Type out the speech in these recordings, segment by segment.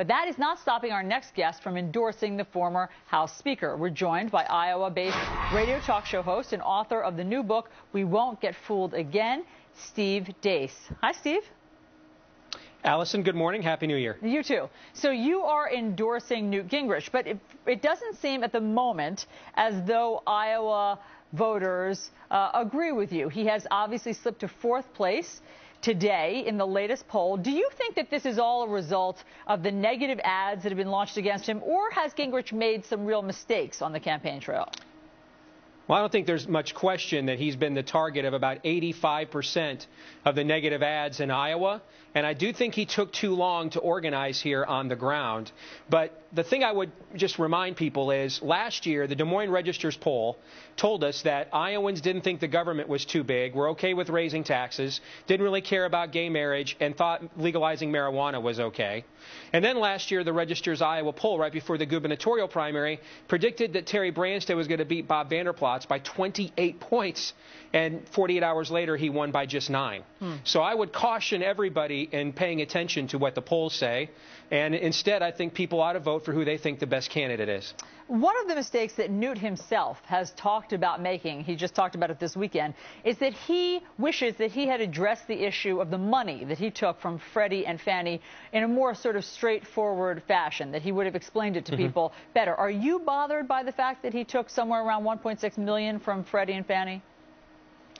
But that is not stopping our next guest from endorsing the former House Speaker. We're joined by Iowa-based radio talk show host and author of the new book, We Won't Get Fooled Again, Steve Deace. Hi, Steve. Allison, good morning. Happy New Year. You too. So you are endorsing Newt Gingrich, but it doesn't seem at the moment as though Iowa voters agree with you. He has obviously slipped to fourth place today in the latest poll. Do you think that this is all a result of the negative ads that have been launched against him, or has Gingrich made some real mistakes on the campaign trail? Well, I don't think there's much question that he's been the target of about 85% of the negative ads in Iowa. And I do think he took too long to organize here on the ground. But the thing I would just remind people is last year, the Des Moines Register's poll told us that Iowans didn't think the government was too big, were okay with raising taxes, didn't really care about gay marriage, and thought legalizing marijuana was okay. And then last year, the Register's Iowa poll, right before the gubernatorial primary, predicted that Terry Branstad was going to beat Bob Vander Plaats by 28 points. And 48 hours later, he won by just 9. So I would caution everybody in paying attention to what the polls say. And instead, I think people ought to vote for who they think the best candidate is. One of the mistakes that Newt himself has talked about making, he just talked about it this weekend, is that he wishes that he had addressed the issue of the money that he took from Freddie and Fannie in a more sort of straightforward fashion, that he would have explained it to people better. Are you bothered by the fact that he took somewhere around $1.6 million from Freddie and Fannie?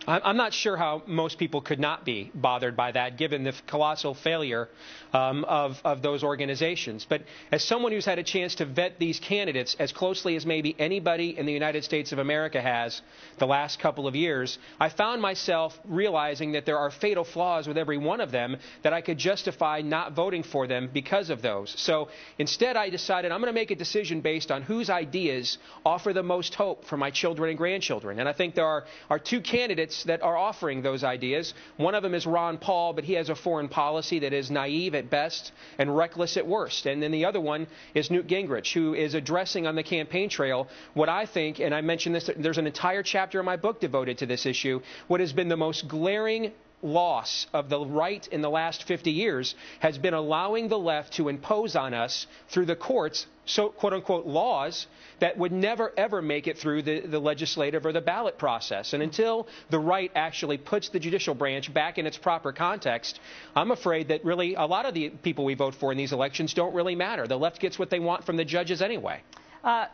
I'm not sure how most people could not be bothered by that, given the colossal failure of those organizations. But as someone who's had a chance to vet these candidates as closely as maybe anybody in the United States of America has the last couple of years, I found myself realizing that there are fatal flaws with every one of them that I could justify not voting for them because of those. So instead, I decided I'm going to make a decision based on whose ideas offer the most hope for my children and grandchildren. And I think there are two candidates that are offering those ideas. One of them is Ron Paul, but he has a foreign policy that is naive at best and reckless at worst. And then the other one is Newt Gingrich, who is addressing on the campaign trail what I think, and I mentioned this, there's an entire chapter in my book devoted to this issue, what has been the most glaring loss of the right in the last 50 years has been allowing the left to impose on us through the courts, so quote-unquote laws that would never, ever make it through the legislative or the ballot process. And until the right actually puts the judicial branch back in its proper context, I'm afraid that really a lot of the people we vote for in these elections don't really matter. The left gets what they want from the judges anyway.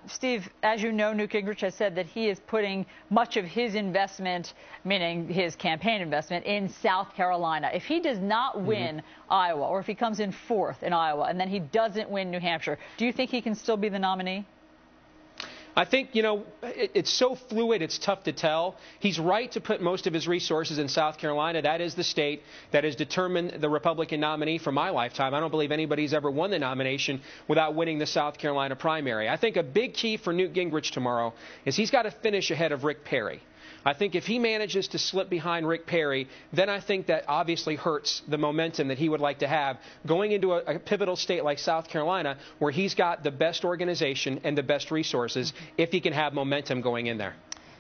Steve, as you know, Newt Gingrich has said that he is putting much of his investment, meaning his campaign investment, in South Carolina. If he does not win Iowa, or if he comes in fourth in Iowa, and then he doesn't win New Hampshire, do you think he can still be the nominee? I think, you know, it's so fluid, it's tough to tell. He's right to put most of his resources in South Carolina. That is the state that has determined the Republican nominee for my lifetime. I don't believe anybody's ever won the nomination without winning the South Carolina primary. I think a big key for Newt Gingrich tomorrow is he's got to finish ahead of Rick Perry. I think if he manages to slip behind Rick Perry, then I think that obviously hurts the momentum that he would like to have going into a pivotal state like South Carolina, where he's got the best organization and the best resources if he can have momentum going in there.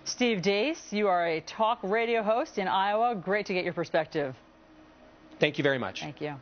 Steve Deace, you are a talk radio host in Iowa. Great to get your perspective. Thank you very much. Thank you.